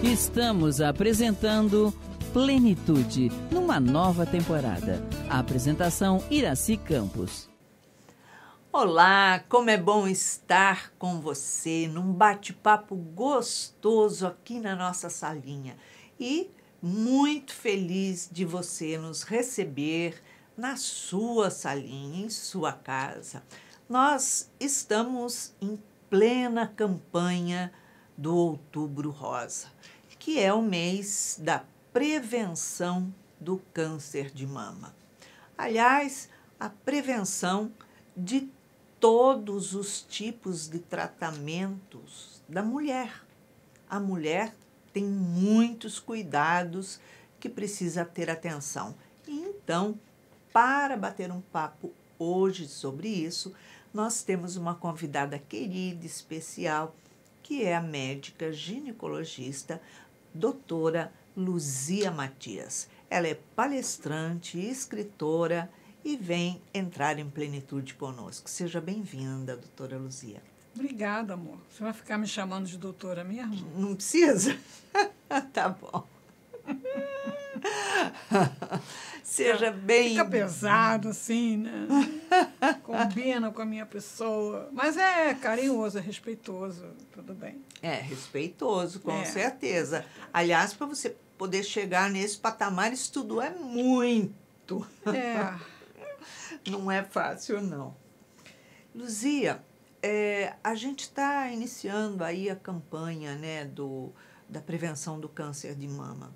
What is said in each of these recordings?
Estamos apresentando Plenitude, numa nova temporada. A apresentação Iraci Campos. Olá, como é bom estar com você num bate-papo gostoso aqui na nossa salinha. E muito feliz de você nos receber na sua salinha, em sua casa. Nós estamos em plena campanha do Outubro Rosa, que é o mês da prevenção do câncer de mama. Aliás, a prevenção de todos os tipos de tratamentos da mulher. A mulher tem muitos cuidados que precisa ter atenção. Então, para bater um papo hoje sobre isso, nós temos uma convidada querida, especial, que é a médica ginecologista, doutora Luzia Matias. Ela é palestrante, escritora e vem entrar em plenitude conosco. Seja bem-vinda, doutora Luzia. Obrigada, amor. Você vai ficar me chamando de doutora mesmo? Não precisa? Tá bom. Seja bem... Fica pesado, assim, né? Combina com a minha pessoa. Mas é carinhoso, é respeitoso, tudo bem. É, respeitoso, com certeza. Aliás, para você poder chegar nesse patamar, isso tudo é muito. Não é fácil, não. Luzia, a gente está iniciando aí a campanha, né, da prevenção do câncer de mama.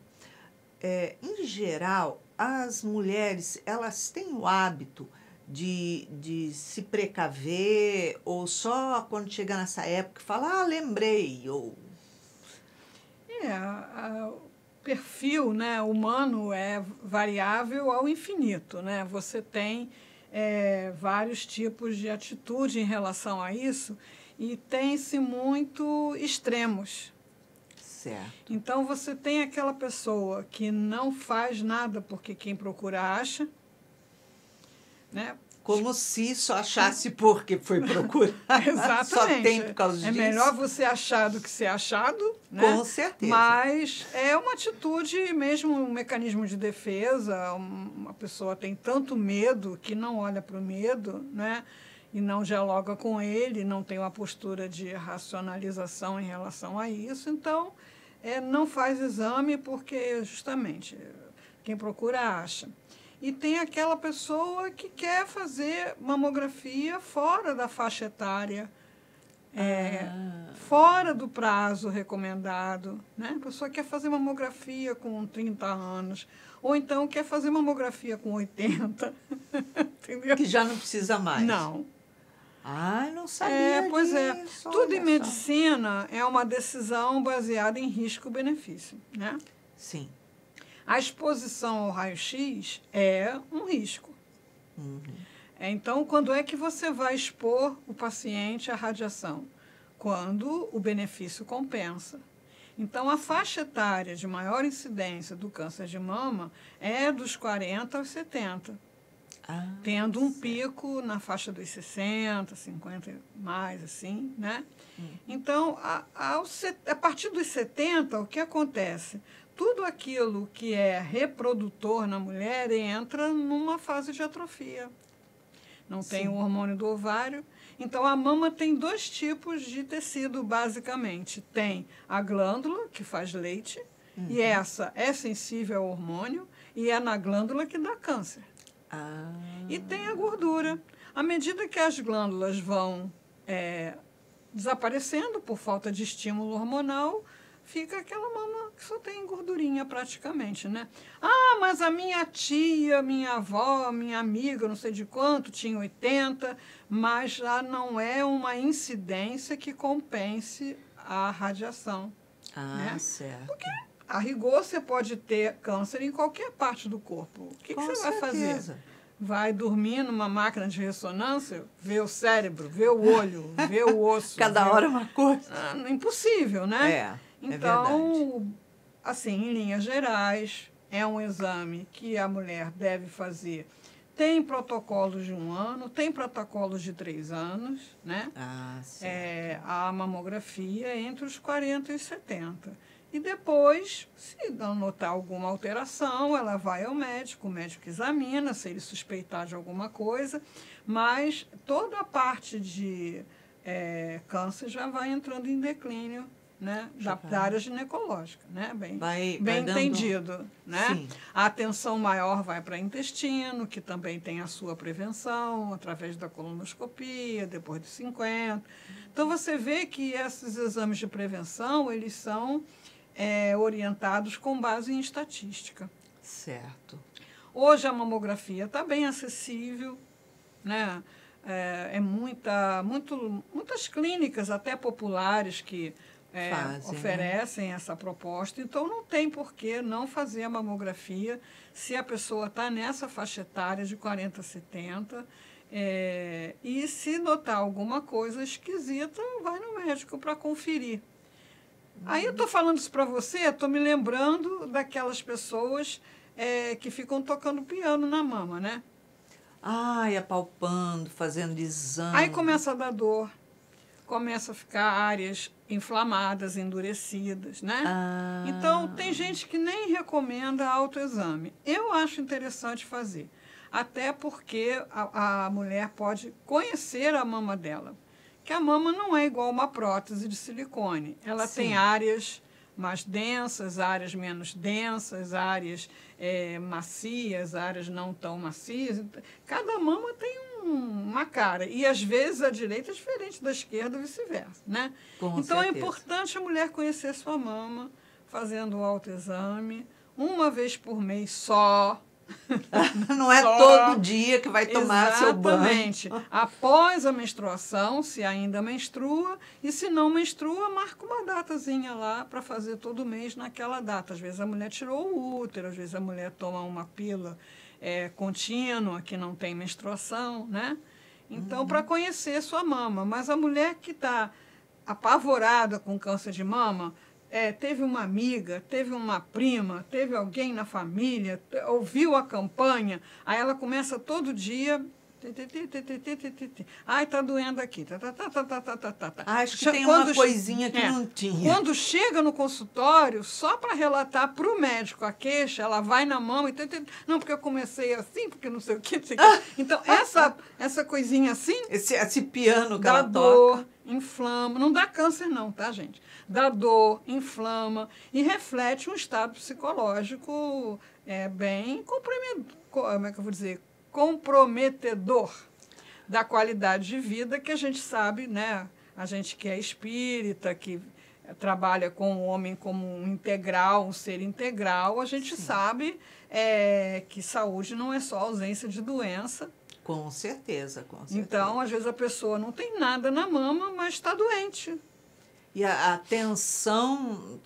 Em geral, as mulheres, elas têm o hábito de se precaver ou só quando chega nessa época fala, lembrei, ou... O perfil, né, humano é variável ao infinito, né? Você tem vários tipos de atitude em relação a isso e tem-se muito extremos. Certo. Então, você tem aquela pessoa que não faz nada porque quem procura acha, né? Como se só achasse porque foi procurar. Exatamente. Só tem por causa disso. É melhor você achar do que ser achado, né? Com certeza. Mas é uma atitude, mesmo um mecanismo de defesa. Uma pessoa tem tanto medo que não olha para o medo, né? E não dialoga com ele, não tem uma postura de racionalização em relação a isso. Então, não faz exame porque, justamente, quem procura acha. E tem aquela pessoa que quer fazer mamografia fora da faixa etária, fora do prazo recomendado, né? A pessoa quer fazer mamografia com 30 anos, ou então quer fazer mamografia com 80, entendeu? Que já não precisa mais. Não. Não sabia Pois disso. Tudo em medicina é uma decisão baseada em risco-benefício, né? Sim. A exposição ao raio-x é um risco. Uhum. Então, quando é que você vai expor o paciente à radiação? Quando o benefício compensa. Então, a faixa etária de maior incidência do câncer de mama é dos 40 aos 70. Tendo um pico na faixa dos 60, 50 mais, assim, né? Então, a partir dos 70, o que acontece? Tudo aquilo que é reprodutor na mulher entra numa fase de atrofia. Não tem o hormônio do ovário. Então, a mama tem dois tipos de tecido, basicamente. Tem a glândula, que faz leite, e essa é sensível ao hormônio, e é na glândula que dá câncer. E tem a gordura. À medida que as glândulas vão desaparecendo por falta de estímulo hormonal, fica aquela mama que só tem gordurinha praticamente, né? Mas a minha tia, minha avó, minha amiga, não sei de quanto, tinha 80, mas já não é uma incidência que compense a radiação. Né? Certo. Porque, a rigor, você pode ter câncer em qualquer parte do corpo. O que você vai fazer? Vai dormir numa máquina de ressonância, ver o cérebro, ver o olho, ver o osso. Cada hora uma coisa. Impossível, né? Então, verdade. Assim, em linhas gerais, é um exame que a mulher deve fazer. Tem protocolos de 1 ano, tem protocolos de 3 anos, né? Certo. A mamografia entre os 40 e os 70. E depois, se não notar alguma alteração, ela vai ao médico, o médico examina, se ele suspeitar de alguma coisa, mas toda a parte de câncer já vai entrando em declínio, né, da área ginecológica, né, bem entendido, né? Sim. A atenção maior vai para o intestino, que também tem a sua prevenção, através da colonoscopia, depois dos 50. Então, você vê que esses exames de prevenção, eles são orientados com base em estatística. Certo. Hoje, a mamografia está bem acessível, né? Muitas clínicas, até populares, que oferecem, né, essa proposta. Então, não tem por que não fazer a mamografia se a pessoa está nessa faixa etária de 40 a 70. E se notar alguma coisa esquisita, vai no médico para conferir. Aí eu estou falando isso para você, estou me lembrando daquelas pessoas que ficam tocando piano na mama, né? Ai, apalpando, fazendo exame. Aí começa a dar dor, começa a ficar áreas inflamadas, endurecidas, né? Então, tem gente que nem recomenda autoexame. Eu acho interessante fazer, até porque a mulher pode conhecer a mama dela, que a mama não é igual uma prótese de silicone. Ela Sim. tem áreas mais densas, áreas menos densas, áreas macias, áreas não tão macias. Cada mama tem uma cara. E, às vezes, a direita é diferente da esquerda e vice-versa, né? Com então, certeza. É importante a mulher conhecer sua mama, fazendo o autoexame, uma vez por mês só. Não é todo dia que vai tomar seu banho. Exatamente. Após a menstruação, se ainda menstrua, e se não menstrua, marca uma datazinha lá para fazer todo mês naquela data. Às vezes a mulher tirou o útero, às vezes a mulher toma uma pílula contínua que não tem menstruação, né? Então, para conhecer sua mama. Mas a mulher que está apavorada com câncer de mama, teve uma amiga, teve uma prima, teve alguém na família, ouviu a campanha, aí ela começa todo dia... Ai, tá doendo aqui. Acho que tem uma coisinha que não tinha. Quando chega no consultório, só para relatar para o médico a queixa, ela vai na mão e... Não, porque eu comecei assim, porque não sei o que. Então, essa coisinha assim... Esse piano que dá ela dor, toca. inflama. Não dá câncer não, tá, gente? Dá dor, inflama e reflete um estado psicológico bem como é que eu vou dizer? Comprometedor da qualidade de vida, que a gente sabe, né? A gente que é espírita, que trabalha com o homem como um integral, um ser integral, a gente sabe que saúde não é só ausência de doença. Com certeza, com certeza. Então, às vezes a pessoa não tem nada na mama, mas está doente. E a tensão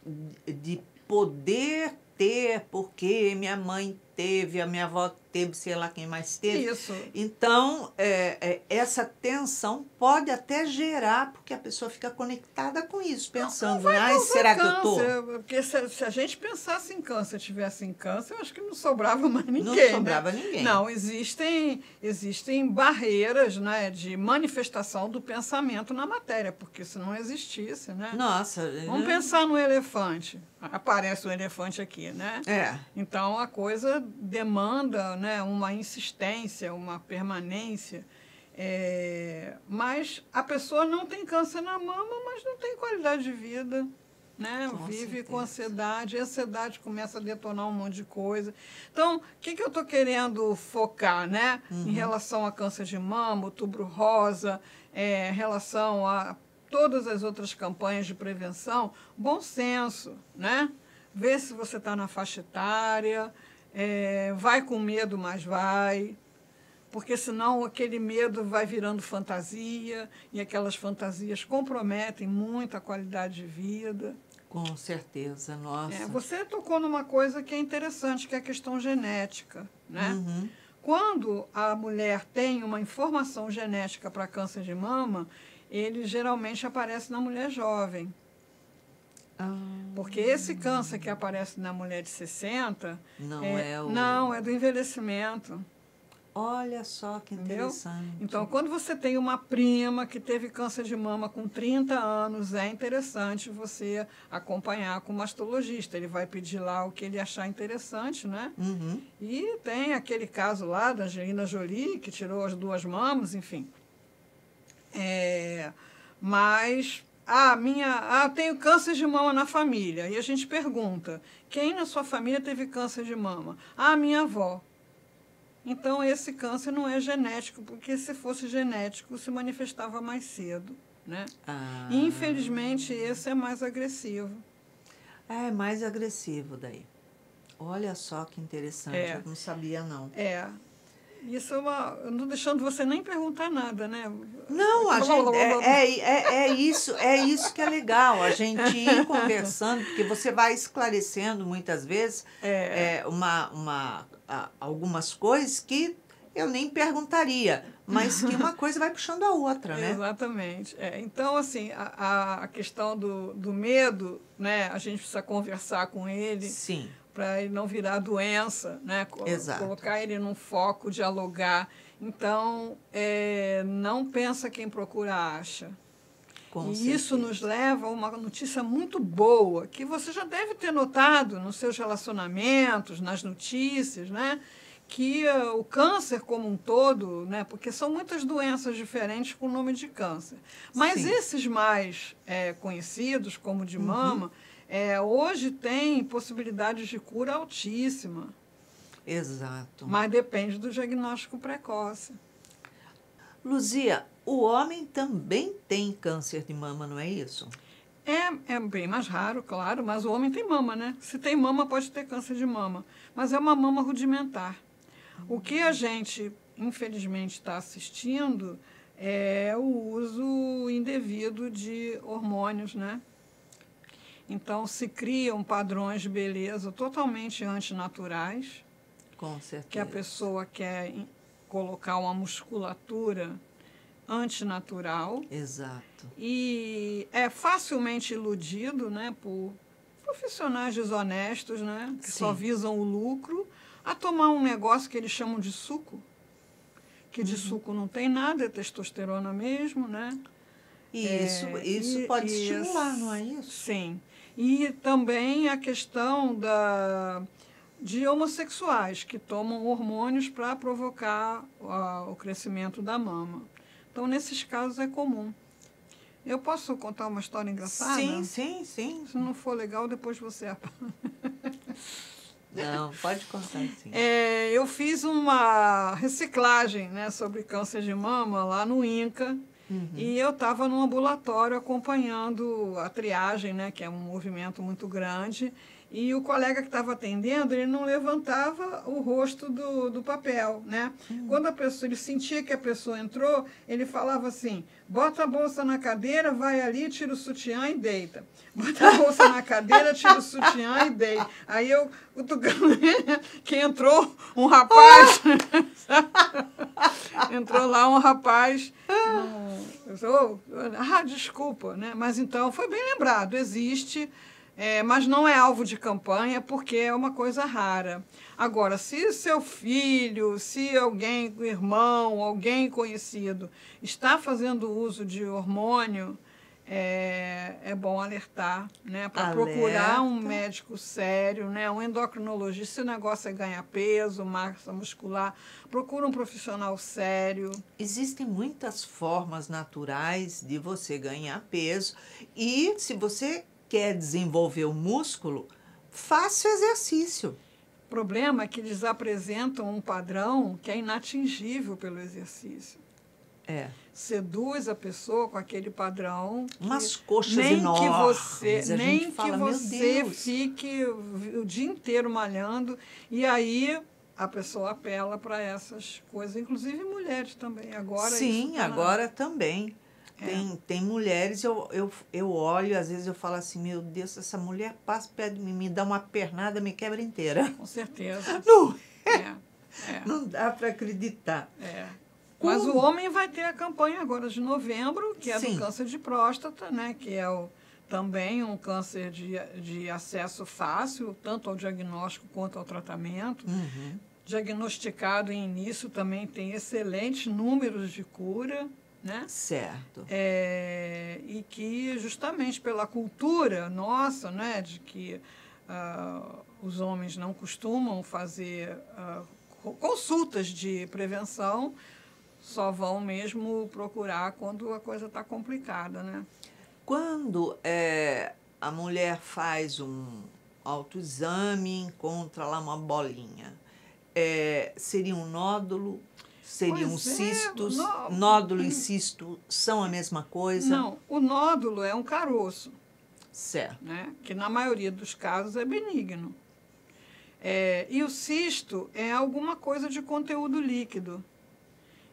de poder ter, porque minha mãe teve, a minha avó teve, sei lá quem mais teve. Isso. Então, essa tensão pode até gerar, porque a pessoa fica conectada com isso, pensando, será que eu tô? Porque se a gente pensasse em câncer, tivesse em câncer, eu acho que não sobrava mais ninguém. Não sobrava ninguém. Não, existem barreiras, né, de manifestação do pensamento na matéria, porque se não existisse, né? Nossa. Vamos pensar no elefante. Aparece um elefante aqui, né? Então, a coisa demanda, né, uma insistência, uma permanência. Mas a pessoa não tem câncer na mama, mas não tem qualidade de vida, né? Vive com ansiedade, e a ansiedade começa a detonar um monte de coisa. Então, o que eu estou querendo focar, né? Em relação a câncer de mama, outubro rosa, em relação a todas as outras campanhas de prevenção, bom senso, né? Vê se você está na faixa etária, vai com medo, mas vai, porque senão aquele medo vai virando fantasia, e aquelas fantasias comprometem muito a qualidade de vida. Com certeza, nossa. Você tocou numa coisa que é interessante, que é a questão genética, né? Quando a mulher tem uma informação genética para câncer de mama, ele geralmente aparece na mulher jovem. Porque esse câncer que aparece na mulher de 60... Não, é do envelhecimento. Olha só que Entendeu? interessante. Então, quando você tem uma prima que teve câncer de mama com 30 anos, é interessante você acompanhar com o mastologista. Ele vai pedir lá o que ele achar interessante, né? Uhum. E tem aquele caso lá da Angelina Jolie, que tirou as 2 mamas, enfim. Mas tenho câncer de mama na família. E a gente pergunta, quem na sua família teve câncer de mama? Minha avó. Então, esse câncer não é genético, porque se fosse genético, se manifestava mais cedo, né? E, infelizmente, esse é mais agressivo. É mais agressivo daí. Olha só que interessante, eu não sabia não. Isso eu não estou deixando você nem perguntar nada, né? Não, a gente, é isso que é legal, a gente ir conversando, porque você vai esclarecendo muitas vezes algumas coisas que eu nem perguntaria, mas que uma coisa vai puxando a outra, né? Exatamente. Então, assim, a questão do medo, né? A gente precisa conversar com ele. Sim. Para ele não virar doença, né? Exato. Colocar ele num foco, dialogar. Então, não pensa quem procura acha. Com e certeza. Isso nos leva a uma notícia muito boa, que você já deve ter notado nos seus relacionamentos, nas notícias, né? Que o câncer como um todo, né? Porque são muitas doenças diferentes com o nome de câncer. Mas Sim. esses mais conhecidos, como o de mama, hoje tem possibilidades de cura altíssima. Exato. Mas depende do diagnóstico precoce. Luzia, o homem também tem câncer de mama, não é isso? É bem mais raro, claro, mas o homem tem mama, né? Se tem mama, pode ter câncer de mama. Mas é uma mama rudimentar. O que a gente, infelizmente, está assistindo é o uso indevido de hormônios, né? Então, se criam padrões de beleza totalmente antinaturais. Com certeza. Que a pessoa quer colocar uma musculatura antinatural. Exato. E é facilmente iludido, né, por profissionais desonestos, né, que só visam o lucro, a tomar um negócio que eles chamam de suco, que de suco não tem nada, é testosterona mesmo, né? Isso pode estimular, não é isso? Sim. E também a questão de homossexuais que tomam hormônios para provocar o crescimento da mama. Então, nesses casos, é comum. Eu posso contar uma história engraçada? Sim. Se não for legal, depois você... Não, pode contar, sim. Eu fiz uma reciclagem, né, sobre câncer de mama lá no INCA. E eu estava no ambulatório acompanhando a triagem, né, que é um movimento muito grande, e o colega que estava atendendo, ele não levantava o rosto do papel, né? Quando ele sentia que a pessoa entrou, ele falava assim, bota a bolsa na cadeira, vai ali, tira o sutiã e deita. Bota a bolsa na cadeira, tira o sutiã e deita. Aí eu, que entrou um rapaz, entrou lá um rapaz, desculpa, né? Mas então, foi bem lembrado, existe... mas não é alvo de campanha porque é uma coisa rara. Agora, se seu filho, se alguém, irmão, alguém conhecido está fazendo uso de hormônio, é bom alertar, né, para procurar um médico sério, né, um endocrinologista. Se o negócio é ganhar peso, massa muscular, procura um profissional sério. Existem muitas formas naturais de você ganhar peso e se você quer desenvolver o músculo, faça exercício. O problema é que eles apresentam um padrão que é inatingível pelo exercício. Seduz a pessoa com aquele padrão. Umas coxas enormes. Nem que você fique o dia inteiro malhando. E aí a pessoa apela para essas coisas. Inclusive mulheres também. Agora sim, agora também. Tem mulheres, eu olho, às vezes eu falo assim, meu Deus, essa mulher passa perto de mim, me dá uma pernada, me quebra inteira. Com certeza. Não, não dá para acreditar. Mas o homem vai ter a campanha agora de novembro, que é do câncer de próstata, né? Que é também um câncer de acesso fácil, tanto ao diagnóstico quanto ao tratamento. diagnosticado em início também tem excelentes números de cura, né? Certo. E que justamente pela cultura nossa, né, de que os homens não costumam fazer consultas de prevenção, só vão mesmo procurar quando a coisa está complicada, né? Quando a mulher faz um autoexame e encontra lá uma bolinha, seria um nódulo? Seriam cistos? Nódulo e cisto são a mesma coisa? Não, o nódulo é um caroço. Certo. Né? Que na maioria dos casos é benigno. E o cisto é alguma coisa de conteúdo líquido.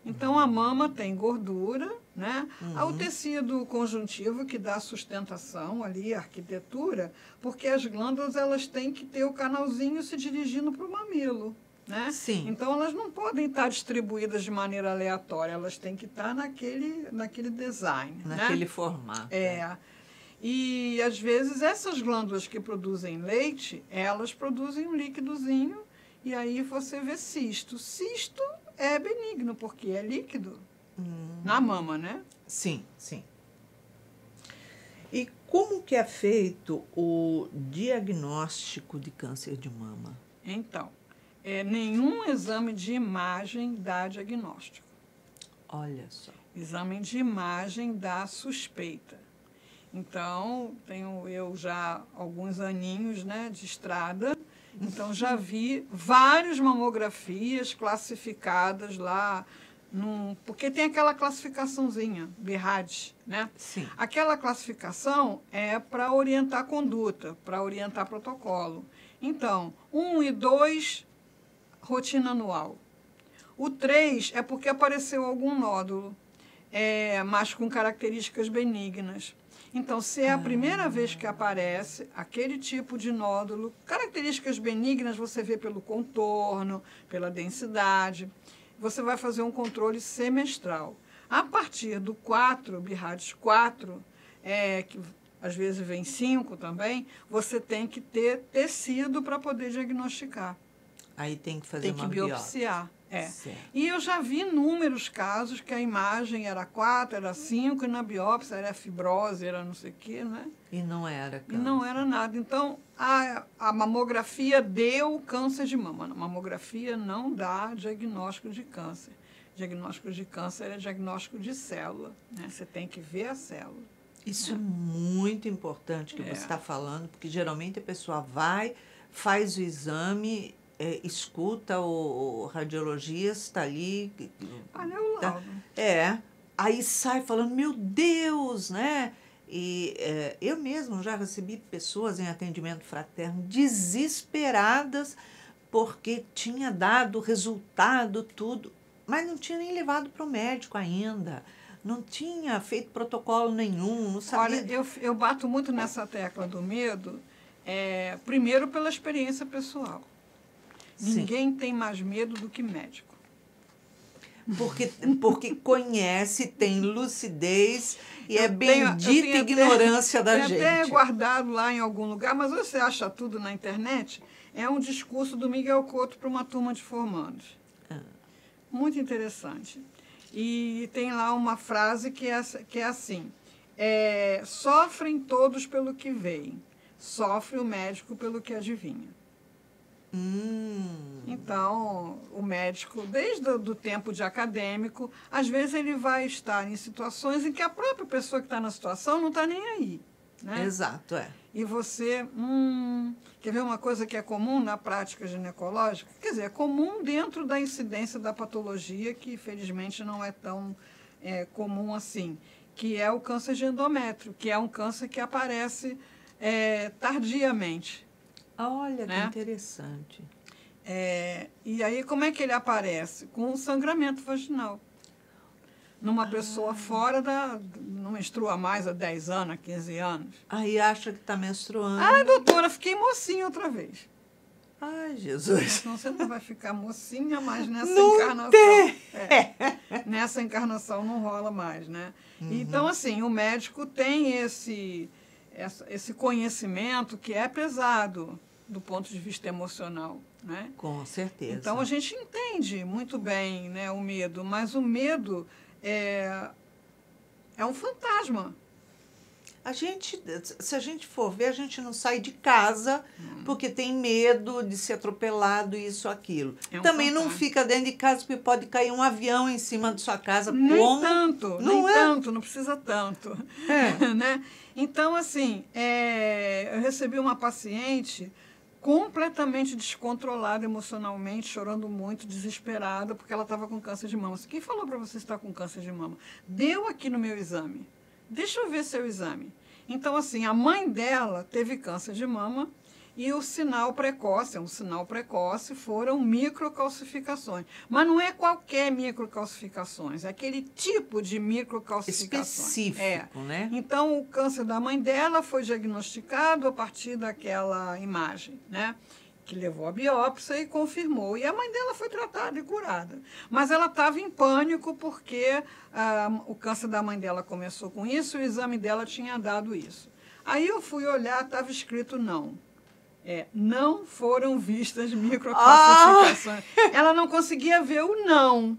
Então, a mama tem gordura, né? O tecido conjuntivo que dá sustentação ali, a arquitetura, porque as glândulas elas têm que ter o canalzinho se dirigindo para o mamilo. Né? Sim. Então, elas não podem estar distribuídas de maneira aleatória, elas têm que estar naquele design. Naquele né? formato. E, às vezes, essas glândulas que produzem leite, elas produzem um líquidozinho e aí você vê cisto. Cisto é benigno, porque é líquido na mama, né? Sim, sim. E como que é feito o diagnóstico de câncer de mama? Então, nenhum exame de imagem dá diagnóstico. Olha só. Exame de imagem dá suspeita. Então, tenho eu já alguns aninhos, né, de estrada, então já vi várias mamografias classificadas lá, porque tem aquela classificaçãozinha, BIRAD, né? Sim. Aquela classificação é para orientar conduta, para orientar protocolo. Então, 1 e 2, rotina anual. O 3 é porque apareceu algum nódulo, mas com características benignas. Então, se é a primeira vez que aparece aquele tipo de nódulo, características benignas você vê pelo contorno, pela densidade, você vai fazer um controle semestral. A partir do 4, BIRADS 4, que às vezes vem 5 também, você tem que ter tecido para poder diagnosticar. Aí tem que fazer uma biopsiar. E eu já vi inúmeros casos que a imagem era 4, era 5, e na biópsia era fibrose, era não sei o quê, né? E não era câncer. E não era nada. Então, a mamografia deu câncer de mama. A mamografia não dá diagnóstico de câncer. Diagnóstico de câncer é diagnóstico de célula, né? Você tem que ver a célula. Isso é muito importante que você está falando, porque geralmente a pessoa vai, faz o exame, escuta o radiologista ali. Aí sai falando, meu Deus, né? E eu mesmo já recebi pessoas em atendimento fraterno desesperadas porque tinha dado resultado, tudo, mas não tinha nem levado para o médico ainda. Não tinha feito protocolo nenhum, não sabia. Olha, eu bato muito nessa tecla do medo, primeiro pela experiência pessoal. Sim. Ninguém tem mais medo do que médico. Porque conhece, tem lucidez e é bendita ignorância da gente. Tem até guardado lá em algum lugar, mas você acha tudo na internet. É um discurso do Miguel Couto para uma turma de formandos. Muito interessante. E tem lá uma frase que é assim, sofrem todos pelo que veem, sofre o médico pelo que adivinha. Então, o médico, desde o tempo de acadêmico, às vezes ele vai estar em situações em que a própria pessoa que está na situação não está nem aí. Né? Exato, E você, quer ver uma coisa que é comum na prática ginecológica? Quer dizer, é comum dentro da incidência da patologia, que felizmente não é tão comum assim, que é o câncer de endométrio, que é um câncer que aparece tardiamente. Olha, né? Que interessante. E aí, como é que ele aparece? Com um sangramento vaginal. Numa pessoa fora não menstrua mais há 10 anos, há 15 anos. Aí acha que está menstruando. Ai, doutora, fiquei mocinha outra vez. Ai, Jesus. Senão você não vai ficar mocinha mais nessa não encarnação. Tem. Nessa encarnação não rola mais, né? Então, assim, o médico tem esse conhecimento que é pesado do ponto de vista emocional. né? Com certeza. Então, a gente entende muito bem, né, o medo, mas o medo é um fantasma. Se a gente for ver, a gente não sai de casa porque tem medo de ser atropelado, isso, aquilo. É um Também não fantasma. fica dentro de casa porque pode cair um avião em cima da sua casa. Nem Como? tanto, Não nem é? tanto, não precisa tanto. É. Né? Então, assim, eu recebi uma paciente completamente descontrolada emocionalmente, chorando muito, desesperada, porque ela estava com câncer de mama. Quem falou para você estar com câncer de mama? Deu aqui no meu exame. Deixa eu ver seu exame. Então, assim, a mãe dela teve câncer de mama e o sinal precoce, foram microcalcificações. Mas não é qualquer microcalcificações, é aquele tipo de microcalcificações. Específico, né? Então, o câncer da mãe dela foi diagnosticado a partir daquela imagem, né? Que levou a biópsia e confirmou. E a mãe dela foi tratada e curada. Mas ela estava em pânico porque o câncer da mãe dela começou com isso e o exame dela tinha dado isso. Aí eu fui olhar, estava escrito não. Não foram vistas microcalcificações. Ela não conseguia ver o não.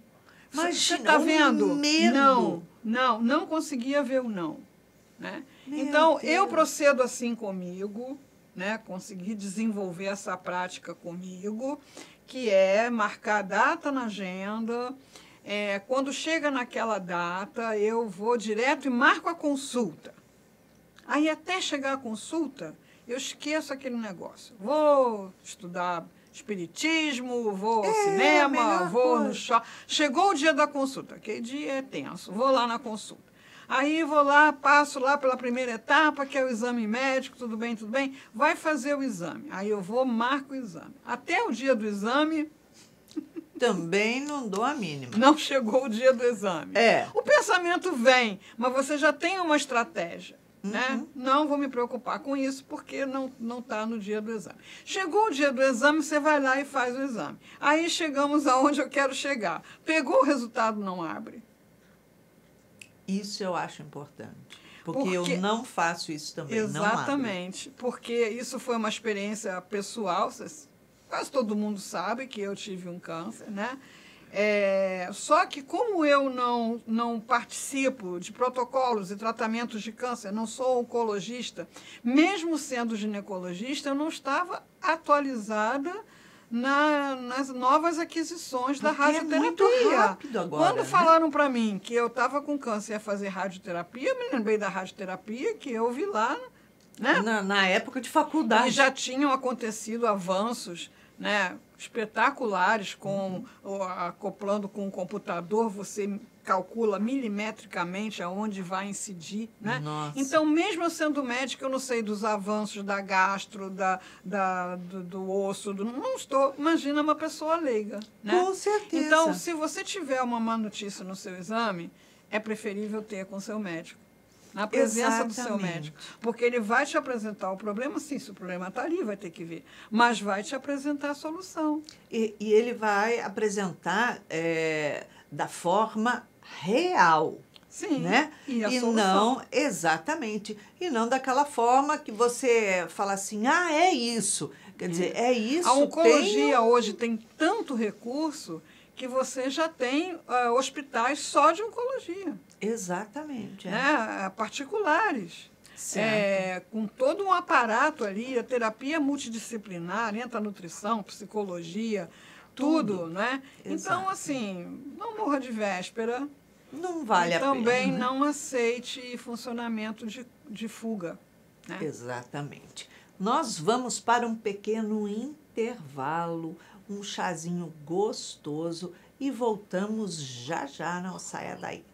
Mas você está vendo? Medo. Não conseguia ver o não. Né? Meu Então, Deus. eu procedo assim comigo, né? Consegui desenvolver essa prática comigo, que é marcar data na agenda. Quando chega naquela data, eu vou direto e marco a consulta. Aí, até chegar a consulta, eu esqueço aquele negócio. Vou estudar espiritismo, vou ao cinema, vou no shopping. Chegou o dia da consulta, aquele dia é tenso, vou lá na consulta. Aí vou lá, passo lá pela primeira etapa, que é o exame médico, tudo bem, vai fazer o exame. Aí eu vou, marco o exame. Até o dia do exame... Também não dou a mínima. Não chegou o dia do exame. O pensamento vem, mas você já tem uma estratégia. Né? Não vou me preocupar com isso, porque não está no dia do exame. Chegou o dia do exame, você vai lá e faz o exame. Aí chegamos aonde eu quero chegar. Pegou o resultado, não abre. Isso eu acho importante. Porque eu não faço isso também. Exatamente. Porque isso foi uma experiência pessoal. Quase todo mundo sabe que eu tive um câncer, né? Só que como eu não participo de protocolos e tratamentos de câncer, não sou oncologista, mesmo sendo ginecologista, eu não estava atualizada nas novas aquisições da radioterapia. É muito rápido agora, Quando falaram para mim que eu estava com câncer e ia fazer radioterapia, eu me lembrei da radioterapia que eu vi lá, né? Na época de faculdade. E já tinham acontecido avanços, né, espetaculares, acoplando com o computador, você calcula milimetricamente aonde vai incidir, né? Nossa. Então, mesmo eu sendo médica, eu não sei dos avanços da gastro, do osso, não estou. Imagina uma pessoa leiga, né? Com certeza. Então, se você tiver uma má notícia no seu exame, é preferível ter com o seu médico. Na presença do seu médico. Porque ele vai te apresentar o problema, sim, se o problema está ali, vai ter que ver. Mas vai te apresentar a solução. E ele vai apresentar da forma real. Sim, né? E a e solução. Não, exatamente. E não daquela forma que você fala assim, é isso. Quer dizer, é isso. A oncologia hoje tem tanto recurso que você já tem hospitais só de oncologia. Exatamente. Né? Particulares. Com todo um aparato ali, a terapia multidisciplinar, entra nutrição, psicologia, tudo, né? Então, assim, não morra de véspera. Não vale a pena. Também não aceite funcionamento de fuga. Né? Exatamente. Nós vamos para um pequeno intervalo, um chazinho gostoso e voltamos já, não saia daí.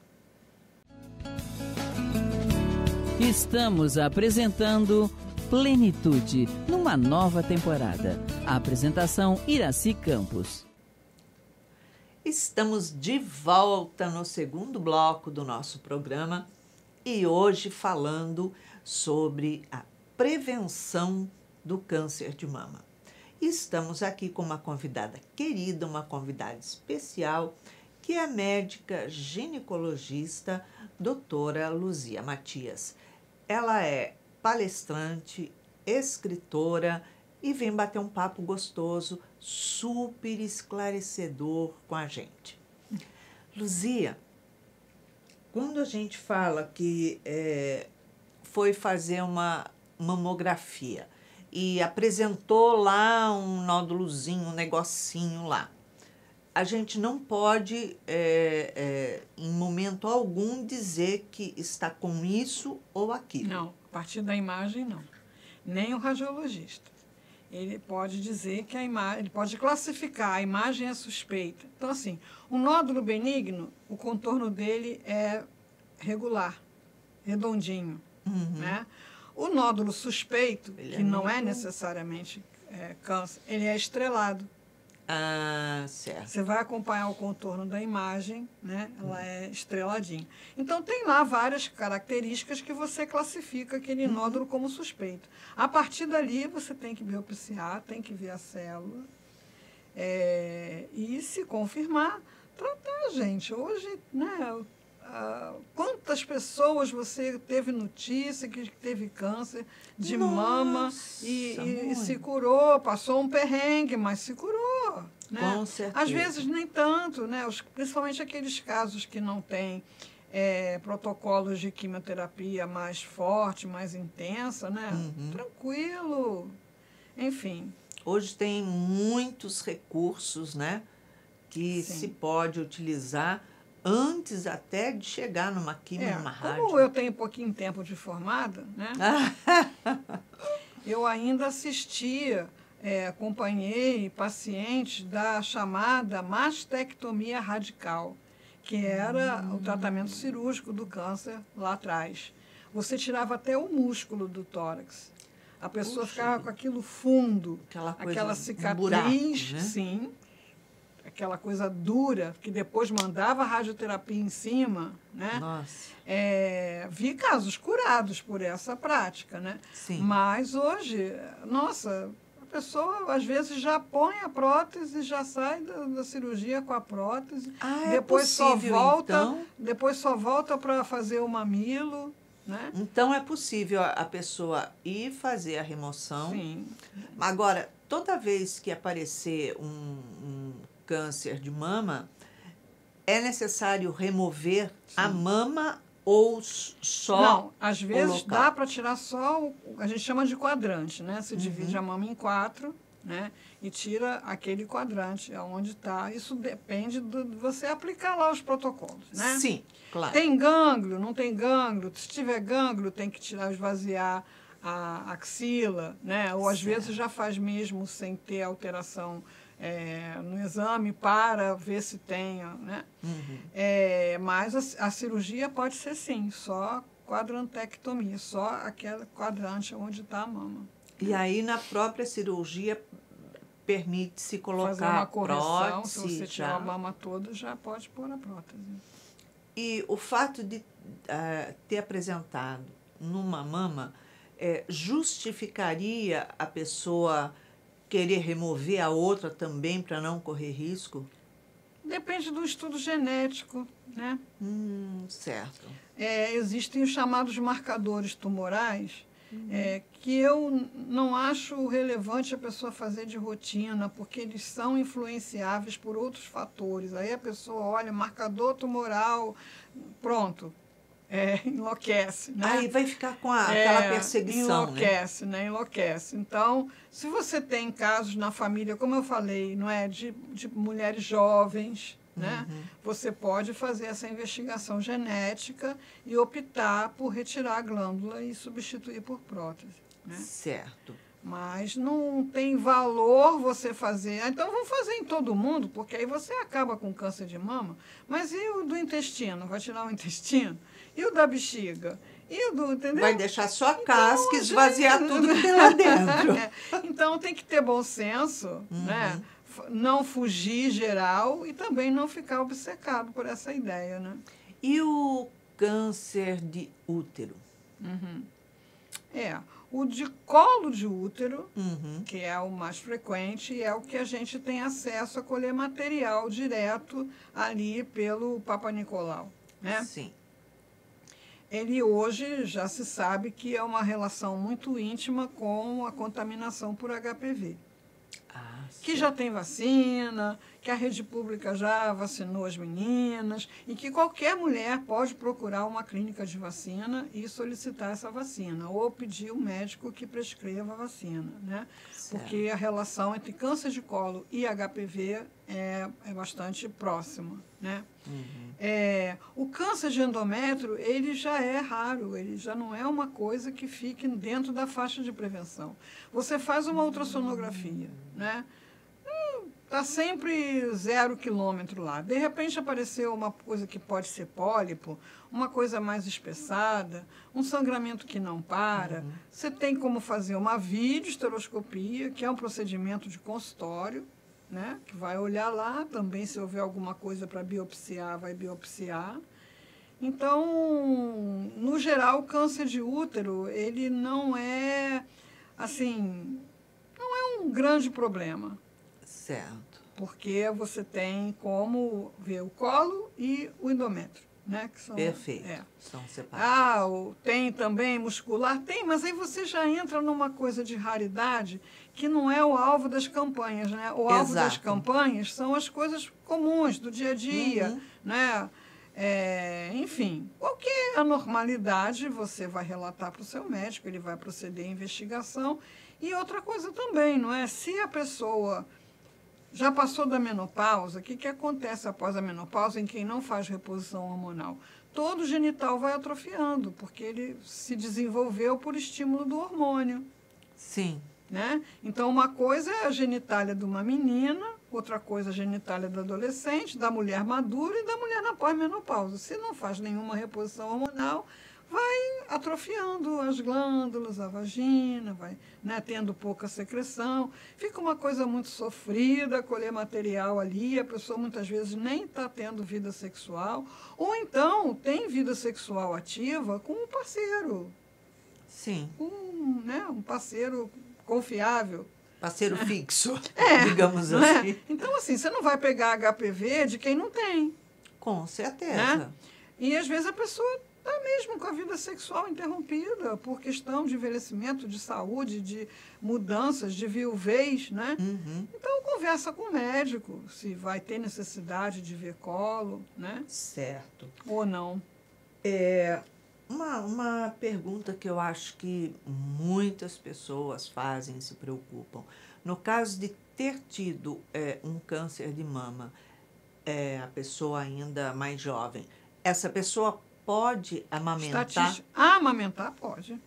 Estamos apresentando Plenitude, numa nova temporada. A apresentação Iraci Campos. Estamos de volta no segundo bloco do nosso programa e hoje falando sobre a prevenção do câncer de mama. Estamos aqui com uma convidada querida, uma convidada especial, que é a médica ginecologista doutora Luzia Matias. Ela é palestrante, escritora e vem bater um papo gostoso, super esclarecedor com a gente. Luzia, quando a gente fala que foi fazer uma mamografia e apresentou lá um nódulozinho, um negocinho lá, a gente não pode, em momento algum, dizer que está com isso ou aquilo. Não, a partir da imagem, não. Nem o radiologista. Ele pode dizer que a imagem, ele pode classificar, a imagem é suspeita. Então, assim, o nódulo benigno, o contorno dele é regular, redondinho, né? O nódulo suspeito, que não é necessariamente câncer, ele é estrelado. Ah, certo. Você vai acompanhar o contorno da imagem, né? Ela é estreladinha. Então, tem lá várias características que você classifica aquele nódulo como suspeito. A partir dali, você tem que biopsiar, tem que ver a célula. E, se confirmar, tratar, gente. Hoje, né? Quantas pessoas você teve notícia que teve câncer de mama e se curou, passou um perrengue, mas se curou, né? Com certeza. Às vezes nem tanto, né? Principalmente aqueles casos que não têm protocolos de quimioterapia mais forte, mais intensa, né? Tranquilo, enfim. Hoje tem muitos recursos, né, que se pode utilizar antes até de chegar numa quimio, numa rádio. Como eu tenho pouquinho tempo de formada, né? Eu ainda assistia, acompanhei pacientes da chamada mastectomia radical, que era o tratamento cirúrgico do câncer lá atrás. Você tirava até o músculo do tórax. A pessoa ficava com aquilo fundo, aquela cicatriz, buraco, né? sim, aquela coisa dura, que depois mandava radioterapia em cima, né? Nossa. Vi casos curados por essa prática, né? Sim. Mas hoje, nossa, a pessoa às vezes já põe a prótese, já sai da cirurgia com a prótese, depois depois só volta para fazer o mamilo, né? Então é possível a pessoa ir fazer a remoção. Sim. Agora, toda vez que aparecer um câncer de mama, é necessário remover a mama ou só? Não, às vezes dá para tirar só a gente chama de quadrante, né? Se divide a mama em 4, né? E tira aquele quadrante onde está. Isso depende de você aplicar lá os protocolos, né? Sim, claro. Tem gânglio, não tem gânglio. Se tiver gânglio, tem que tirar, esvaziar a axila, né? Ou às vezes já faz mesmo sem ter alteração no exame para ver se tem, né? Mas a cirurgia pode ser sim, só quadrantectomia, só aquele quadrante onde está a mama. E aí na própria cirurgia permite-se colocar fazer uma correção, prótese, se você tirar a mama toda, já pode pôr a prótese. E o fato de ter apresentado numa mama justificaria a pessoa querer remover a outra também para não correr risco? Depende do estudo genético, né? Certo. Existem os chamados marcadores tumorais, que eu não acho relevante a pessoa fazer de rotina, porque eles são influenciáveis por outros fatores. Aí a pessoa olha, marcador tumoral, pronto, enlouquece, né? Aí vai ficar com aquela perseguição, enlouquece, né? Enlouquece. Então, se você tem casos na família, como eu falei, não é, de mulheres jovens, né? Você pode fazer essa investigação genética e optar por retirar a glândula e substituir por prótese, né? Certo. Mas não tem valor você fazer. Então, vamos fazer em todo mundo, porque aí você acaba com câncer de mama. Mas e o do intestino? Vai tirar o intestino? E o da bexiga? E o do, entendeu? Vai deixar só a casca e esvaziar tudo que tem lá dentro. Então, tem que ter bom senso, né? Não fugir geral e também não ficar obcecado por essa ideia, né? E o câncer de útero? O de colo de útero, que é o mais frequente, é o que a gente tem acesso a colher material direto ali pelo Papa Nicolau, né? Sim. ele hoje já se sabe que é uma relação muito íntima com a contaminação por HPV. Que já tem vacina, que a rede pública já vacinou as meninas e que qualquer mulher pode procurar uma clínica de vacina e solicitar essa vacina ou pedir ao médico que prescreva a vacina, né? Porque a relação entre câncer de colo e HPV é bastante próxima, né? O câncer de endométrio, ele já é raro, ele já não é uma coisa que fique dentro da faixa de prevenção. Você faz uma ultrassonografia, né? Está sempre 0 quilômetro lá. De repente apareceu uma coisa que pode ser pólipo, uma coisa mais espessada, um sangramento que não para. Você tem como fazer uma videoesteroscopia, que é um procedimento de consultório, né? Que vai olhar lá também, se houver alguma coisa para biopsiar, vai biopsiar. Então, no geral, o câncer de útero, ele não é, assim, não é um grande problema. Certo. Porque você tem como ver o colo e o endométrio, né? Que são, perfeito. São separados. Tem também muscular? Tem, mas aí você já entra numa coisa de raridade que não é o alvo das campanhas, né? O alvo das campanhas são as coisas comuns do dia a dia, né? Enfim, qualquer anormalidade você vai relatar para o seu médico, ele vai proceder à investigação. E outra coisa também, não é? Se a pessoa já passou da menopausa, o que acontece após a menopausa em quem não faz reposição hormonal? Todo o genital vai atrofiando, porque ele se desenvolveu por estímulo do hormônio. Sim. Né? Então, uma coisa é a genitália de uma menina, outra coisa é a genitália do adolescente, da mulher madura e da mulher na pós-menopausa. Se não faz nenhuma reposição hormonal, vai atrofiando as glândulas, a vagina, vai, né, tendo pouca secreção. Fica uma coisa muito sofrida, colher material ali, a pessoa muitas vezes nem está tendo vida sexual, ou então tem vida sexual ativa com um parceiro. Sim. Um parceiro confiável. Parceiro fixo, digamos assim. É? Então, assim, você não vai pegar HPV de quem não tem. Com certeza. Né? E, às vezes, a pessoa está mesmo com a vida sexual interrompida por questão de envelhecimento, de saúde, de mudanças, de viuvez, né? Então, conversa com o médico, se vai ter necessidade de ver colo, né? Certo. Ou não. Uma pergunta que eu acho que muitas pessoas fazem, se preocupam. No caso de ter tido um câncer de mama, a pessoa ainda mais jovem, essa pessoa pode amamentar? Amamentar pode.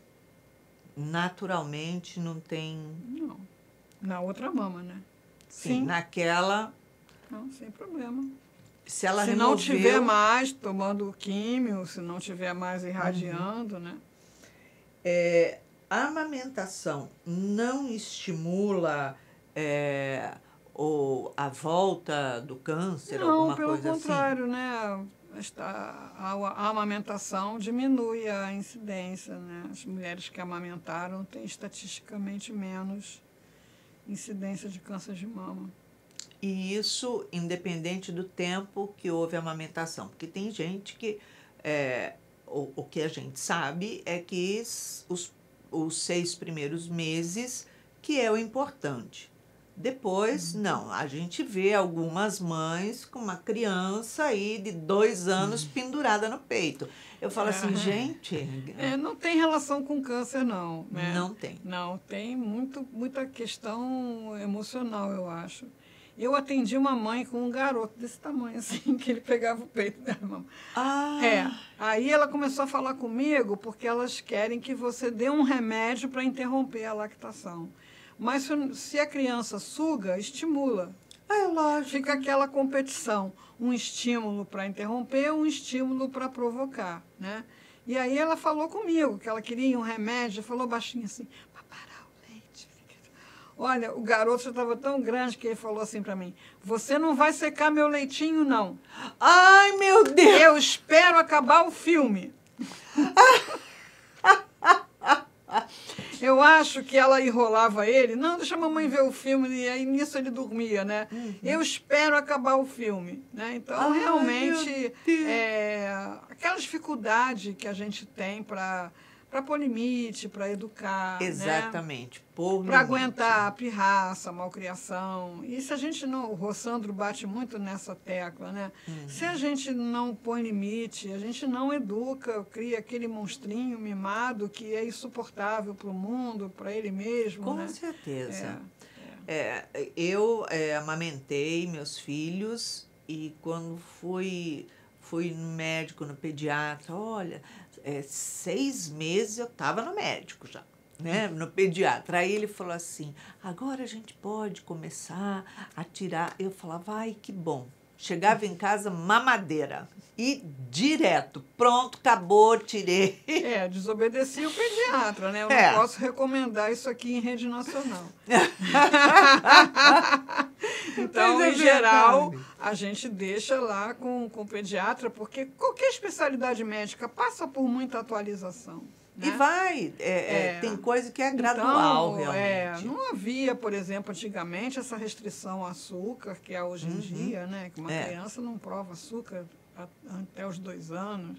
Naturalmente não tem... Não. Na outra mama, né? Sim. Naquela... Não, sem problema. Se ela não tiver mais tomando químio, se não tiver mais irradiando, né? A amamentação não estimula a volta do câncer, alguma coisa assim? Não, pelo contrário, né? A amamentação diminui a incidência, né? As mulheres que amamentaram têm estatisticamente menos incidência de câncer de mama. E isso independente do tempo que houve a amamentação. Porque tem gente que... o que a gente sabe é que os 6 primeiros meses que é o importante. Depois, não. A gente vê algumas mães com uma criança aí de 2 anos pendurada no peito. Eu falo assim, gente... não tem relação com câncer, não. Né? Não tem. Não, tem muita questão emocional, eu acho. Eu atendi uma mãe com um garoto desse tamanho, assim, que ele pegava o peito da mama. Aí ela começou a falar comigo porque elas querem que você dê um remédio para interromper a lactação. Mas se a criança suga, estimula. Lógico. Fica aquela competição. Um estímulo para interromper, um estímulo para provocar, né? E aí ela falou comigo que ela queria um remédio, falou baixinho assim, para parar o leite. Olha, o garoto já estava tão grande que ele falou assim para mim, você não vai secar meu leitinho, não. Ai, meu Deus! Eu espero acabar o filme. Eu acho que ela enrolava ele. Não, deixa a mamãe ver o filme. E aí, nisso, ele dormia, né? Eu espero acabar o filme, né? Então, realmente, aquela dificuldade que a gente tem para pôr limite, para educar, Exatamente, pôr para limite. aguentar a pirraça, a malcriação. E se a gente não... O Rossandro bate muito nessa tecla, né? Se a gente não põe limite, a gente não educa, cria aquele monstrinho mimado que é insuportável para o mundo, para ele mesmo, Com né? certeza. Eu amamentei meus filhos e quando fui no médico, no pediatra, olha, 6 meses eu estava no médico já, né? No pediatra. Aí ele falou assim, agora a gente pode começar a tirar. Eu falava, ai, que bom. Chegava em casa, mamadeira. E direto, pronto, acabou, tirei. Desobedeci o pediatra, né? Eu não posso recomendar isso aqui em rede nacional. Então, em geral, a gente deixa lá com o pediatra, porque qualquer especialidade médica passa por muita atualização. Né? E vai, tem coisa que é gradual, então, realmente. Não havia, por exemplo, antigamente, essa restrição ao açúcar, que é hoje em dia, né? Que uma criança não prova açúcar até os 2 anos.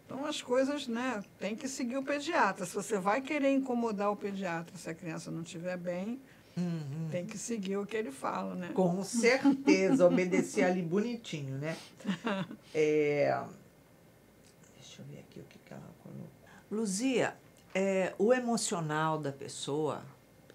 Então, as coisas, né? Tem que seguir o pediatra. Se você vai querer incomodar o pediatra, se a criança não estiver bem, tem que seguir o que ele fala, né? Com certeza, obedecer ali bonitinho, né? Deixa eu ver aqui o que ela colocou. Luzia, o emocional da pessoa,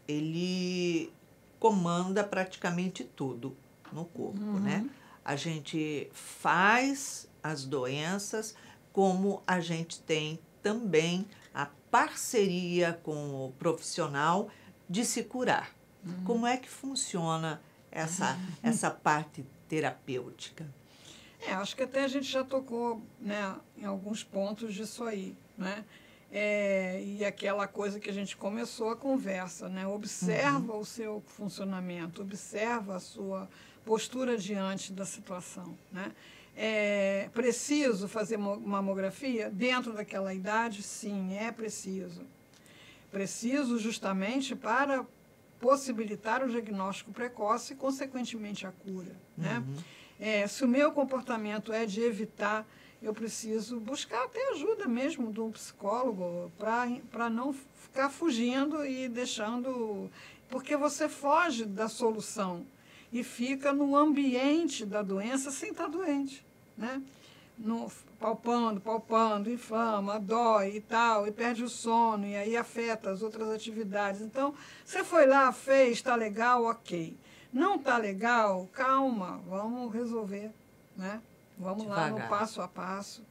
ele comanda praticamente tudo no corpo, né? A gente faz as doenças, como a gente tem também a parceria com o profissional de se curar. Como é que funciona essa parte terapêutica? Acho que até a gente já tocou, né, em alguns pontos disso aí, né? E aquela coisa que a gente começou a conversa, né? Observa o seu funcionamento, observa a sua postura diante da situação, né? É preciso fazer mamografia dentro daquela idade? Sim, é preciso. Preciso justamente para possibilitar o diagnóstico precoce e, consequentemente, a cura, né? Se o meu comportamento é de evitar, eu preciso buscar até ajuda mesmo de um psicólogo para não ficar fugindo e deixando... Porque você foge da solução e fica no ambiente da doença sem estar doente, né? Palpando, inflama, dói e tal, e perde o sono, e aí afeta as outras atividades. Então, você foi lá, fez, está legal, ok. Não está legal, calma, vamos resolver, né? Vamos devagar. Lá no passo a passo.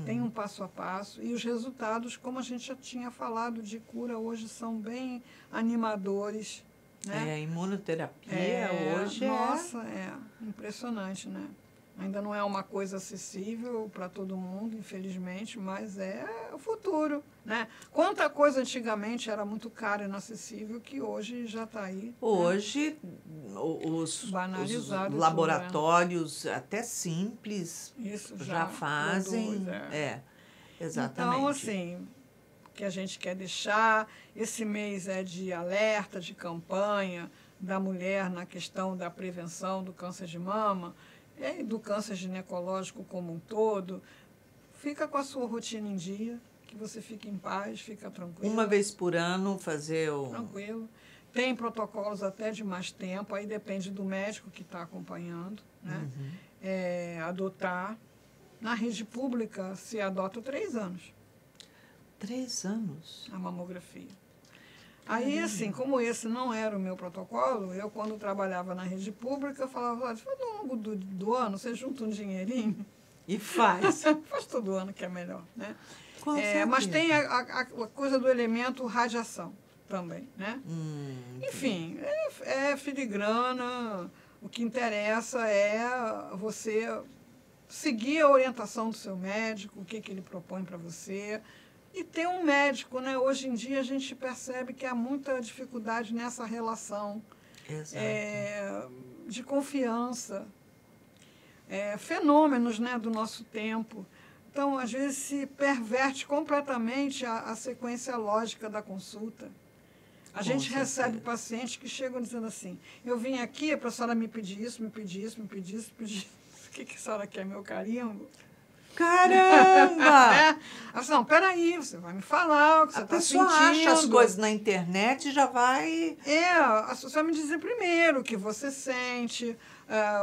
Tem um passo a passo. E os resultados, como a gente já tinha falado de cura, hoje são bem animadores. Né? A imunoterapia hoje Nossa, impressionante, né? Ainda não é uma coisa acessível para todo mundo, infelizmente, mas é o futuro, né? Quanta coisa antigamente era muito cara e inacessível que hoje já está aí. Hoje, né? os laboratórios até simples já fazem. Exatamente. Então, assim, o que a gente quer deixar, esse mês é de alerta, de campanha da mulher na questão da prevenção do câncer de mama, e do câncer ginecológico como um todo. Fica com a sua rotina em dia, que você fique em paz, fica tranquilo. Uma vez por ano fazer o... Tranquilo. Tem protocolos até de mais tempo, aí depende do médico que está acompanhando, né? Adotar. Na rede pública se adota 3 anos. 3 anos? A mamografia. Aí, assim, como esse não era o meu protocolo, eu, quando trabalhava na rede pública, eu falava, olha, ao longo do ano, você junta um dinheirinho e faz. Faz todo ano, que é melhor, né? Mas tem a coisa do elemento radiação também, né? Enfim, é filigrana. O que interessa é você seguir a orientação do seu médico, o que ele propõe para você. E ter um médico, né? Hoje em dia a gente percebe que há muita dificuldade nessa relação de confiança. Fenômenos, né, do nosso tempo. Então, às vezes, se perverte completamente a sequência lógica da consulta. A gente recebe pacientes que chegam dizendo assim, eu vim aqui para a senhora me pedir isso, me pedir isso, me pedir isso, me pedir isso. O que a senhora quer, meu carimbo? Caramba! Né? Assim, não, peraí, você vai me falar o que você está sentindo. A pessoa acha as coisas na internet e já vai... Você vai me dizer primeiro o que você sente,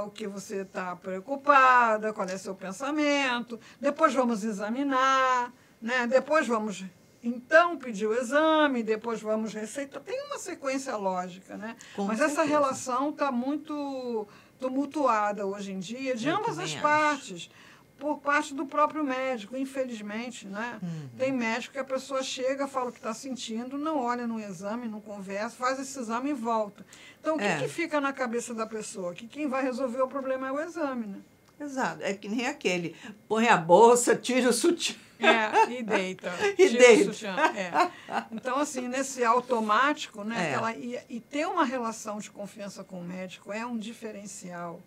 o que você está preocupada, qual é seu pensamento. Depois vamos examinar, né? Depois vamos... Então, pedir o exame, depois vamos receitar. Tem uma sequência lógica, né? Mas essa relação está muito tumultuada hoje em dia, de ambas as partes, por parte do próprio médico, infelizmente, né? Tem médico que a pessoa chega, fala o que está sentindo, não olha no exame, não conversa, faz esse exame e volta. Então, o que fica na cabeça da pessoa? Que quem vai resolver o problema é o exame, né? Exato. É que nem aquele, põe a bolsa, tira o sutiã. E deita. E deita. O sutiã. Então, assim, nesse automático, né, e ter uma relação de confiança com o médico é um diferencial.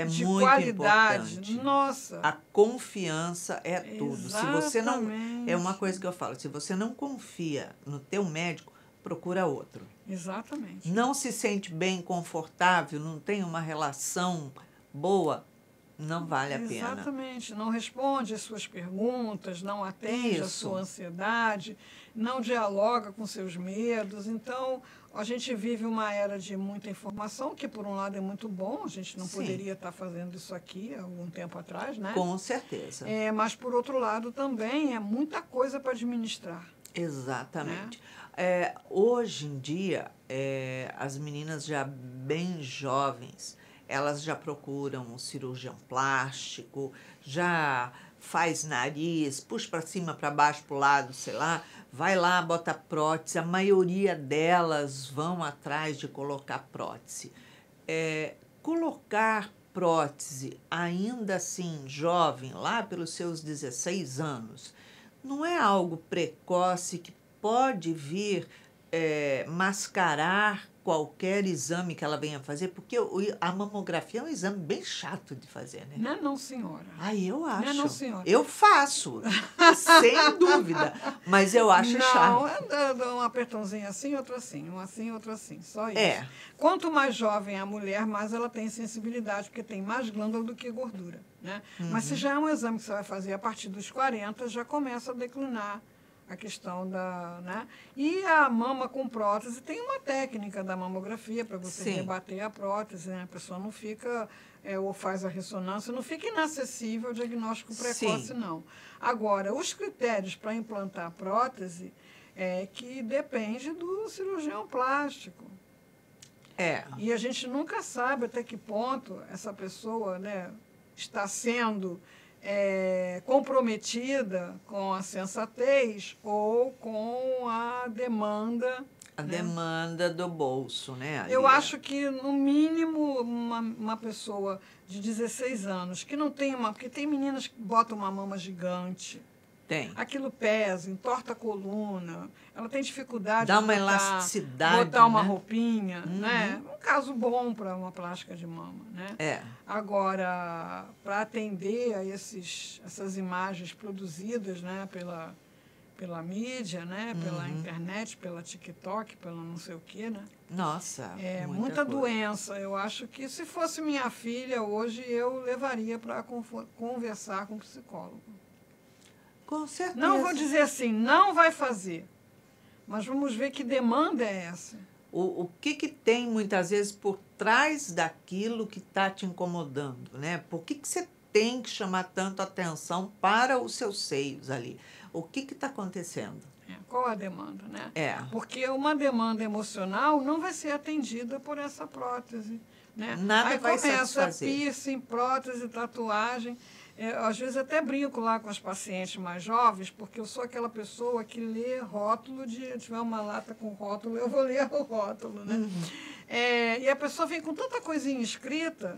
De muito qualidade. Importante. Nossa. A confiança é tudo. Exatamente. Se você não... É uma coisa que eu falo, se você não confia no teu médico, procura outro. Exatamente. Não se sente bem, confortável, não tem uma relação boa, não vale a pena. Exatamente. Não responde às suas perguntas, não atende à sua ansiedade, não dialoga com seus medos. Então, a gente vive uma era de muita informação, que por um lado é muito bom, a gente não poderia estar fazendo isso aqui há algum tempo atrás, né? Com certeza. Mas, por outro lado, também é muita coisa para administrar. Exatamente. Hoje em dia, as meninas já bem jovens, elas já procuram um cirurgião plástico, já faz nariz, puxa para cima, para baixo, para o lado, sei lá, vai lá, bota prótese. A maioria delas vão atrás de colocar prótese. Colocar prótese, ainda assim, jovem, lá pelos seus 16 anos, não é algo precoce que pode vir mascarar qualquer exame que ela venha fazer, porque a mamografia é um exame bem chato de fazer, né? Não é não, senhora. Eu acho. Não é não, senhora. Eu faço, sem dúvida, mas eu acho chato. Não, um apertãozinho assim, outro assim, um assim, outro assim, só isso. É. Quanto mais jovem a mulher, mais ela tem sensibilidade, porque tem mais glândula do que gordura, né? Uhum. Mas se já é um exame que você vai fazer a partir dos 40, já começa a declinar a questão da... né? E a mama com prótese tem uma técnica da mamografia para você rebater a prótese, né? A pessoa não fica, ou faz a ressonância, não fica inacessível ao diagnóstico precoce, não. Agora, os critérios para implantar prótese é que depende do cirurgião plástico. E a gente nunca sabe até que ponto essa pessoa, né, está sendo... comprometida com a sensatez ou com a demanda. A demanda do bolso, né? Eu acho que, no mínimo, uma pessoa de 16 anos que não tem uma... Porque tem meninas que botam uma mama gigante. Tem. Aquilo pesa, entorta a coluna, ela tem dificuldade de uma elasticidade, botar uma né? roupinha, né? Um caso bom para uma plástica de mama, né? Agora, para atender a essas imagens produzidas, né, pela mídia, né, pela internet, pela TikTok, pela não sei o quê, né? Nossa, muita doença. Eu acho que se fosse minha filha hoje, eu levaria para conversar com o psicólogo. Com certeza. Não vou dizer assim, não vai fazer, mas vamos ver que demanda é essa. O que tem, muitas vezes, por trás daquilo que está te incomodando, né? Por que você tem que chamar tanto atenção para os seus seios ali? O que está acontecendo? Qual a demanda, né? Porque uma demanda emocional não vai ser atendida por essa prótese, né? Nada vai satisfazer. Aí começa piercing, prótese, tatuagem. Às vezes até brinco lá com as pacientes mais jovens, porque eu sou aquela pessoa que lê rótulo tiver uma lata com rótulo, eu vou ler o rótulo, né? E a pessoa vem com tanta coisinha escrita,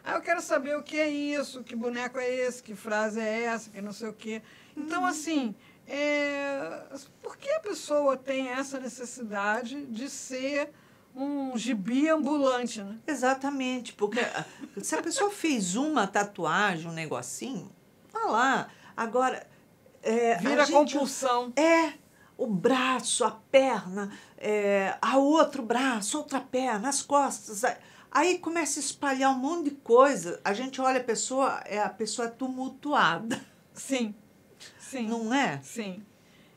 eu quero saber o que é isso, que boneco é esse, que frase é essa, que não sei o quê. Então, assim, por que a pessoa tem essa necessidade de ser um gibi ambulante, né? Exatamente, porque se a pessoa fez uma tatuagem, um negocinho, falar. Agora, vira compulsão. O braço, a perna, a outro braço, outra perna, as costas. Aí começa a espalhar um monte de coisa. A gente olha a pessoa é tumultuada. Sim. Não é? Sim.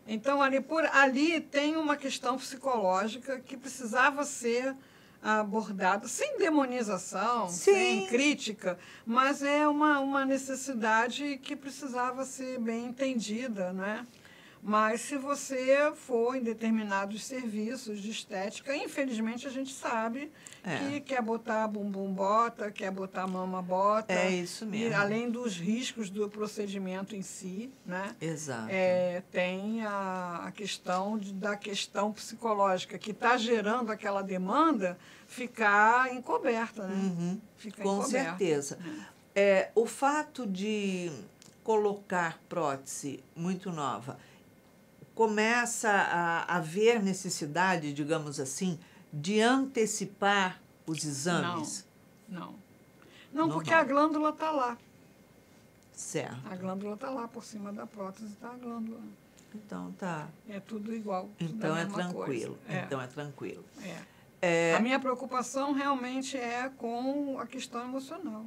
Então, ali tem uma questão psicológica que precisava ser abordada, sem demonização, sem crítica, mas é uma necessidade que precisava ser bem entendida, né? Mas se você for em determinados serviços de estética, infelizmente a gente sabe que quer botar bumbum bota, quer botar mama bota. É isso mesmo. E além dos riscos do procedimento em si, né? Exato. Tem a questão da questão psicológica que está gerando aquela demanda ficar encoberta, né? Uhum. Fica Com encoberta. certeza. O fato de colocar prótese muito nova, começa a haver necessidade, digamos assim, de antecipar os exames? Não, porque a glândula está lá. Certo. A glândula está lá, por cima da prótese está a glândula. Então tá. É tudo igual. Então é tranquilo. Então é tranquilo. A minha preocupação realmente é com a questão emocional.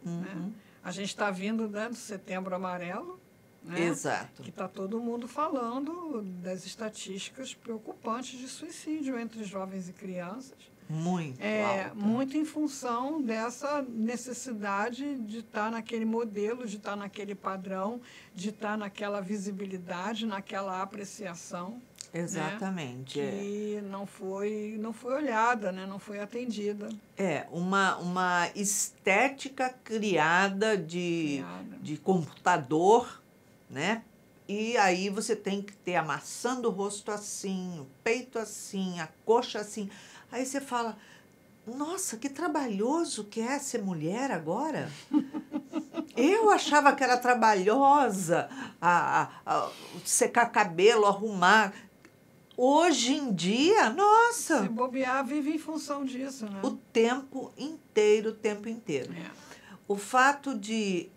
Uhum. Né? A gente está vindo do Setembro Amarelo, né? Exato. Que está todo mundo falando das estatísticas preocupantes de suicídio entre jovens e crianças. Muito alta. Muito em função dessa necessidade de estar naquele modelo, de estar naquele padrão, de estar naquela visibilidade, naquela apreciação. Exatamente. Né? Que não foi olhada, né? Não foi atendida. Uma estética criada de computador, né? E aí você tem que ter amassando o rosto assim, o peito assim, a coxa assim. Aí você fala, nossa, que trabalhoso que é ser mulher agora. Eu achava que era trabalhosa secar cabelo, arrumar. Hoje em dia, nossa! Se bobear, vive em função disso, né? O tempo inteiro. O fato de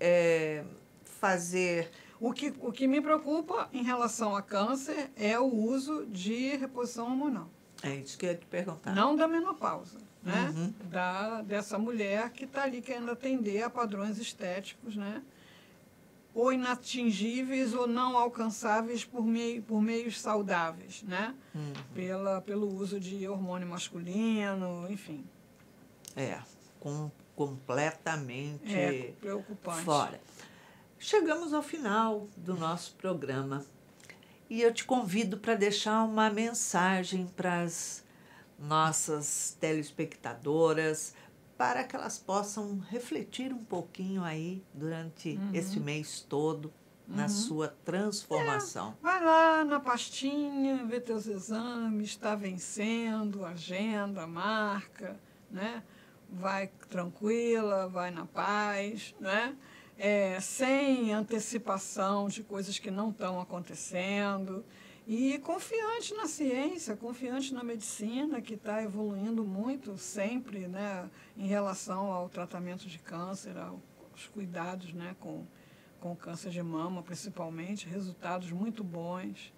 fazer... O que me preocupa em relação a câncer é o uso de reposição hormonal. É isso que eu ia te perguntar. Não da menopausa, né? Uhum. Dessa mulher que está ali querendo atender a padrões estéticos, né? Ou inatingíveis ou não alcançáveis por meios saudáveis, né? Uhum. Pelo uso de hormônio masculino, enfim. Completamente preocupante. Fora. Chegamos ao final do nosso programa e eu te convido para deixar uma mensagem para as nossas telespectadoras, para que elas possam refletir um pouquinho aí durante esse mês todo na sua transformação. Vai lá na pastinha, vê teus exames, está vencendo, agenda, marca, né? Vai tranquila, vai na paz, né? Sem antecipação de coisas que não estão acontecendo. E confiante na ciência, confiante na medicina, que está evoluindo muito sempre, né, em relação ao tratamento de câncer, aos cuidados, né, com o câncer de mama, principalmente, resultados muito bons.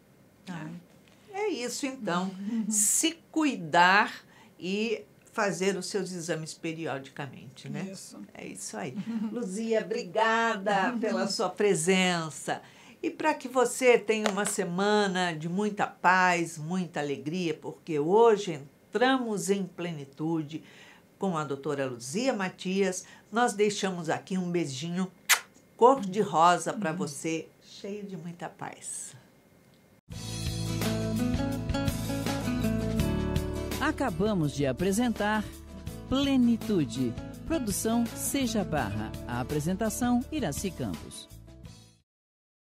É isso, então. Se cuidar e fazer os seus exames periodicamente, né? Isso. É isso aí. Luzia, obrigada pela sua presença. E para que você tenha uma semana de muita paz, muita alegria, porque hoje entramos em plenitude com a doutora Luzia Matias, nós deixamos aqui um beijinho cor-de-rosa para você, cheio de muita paz. Acabamos de apresentar Plenitude. Produção Seja Barra. A apresentação Iraci Campos.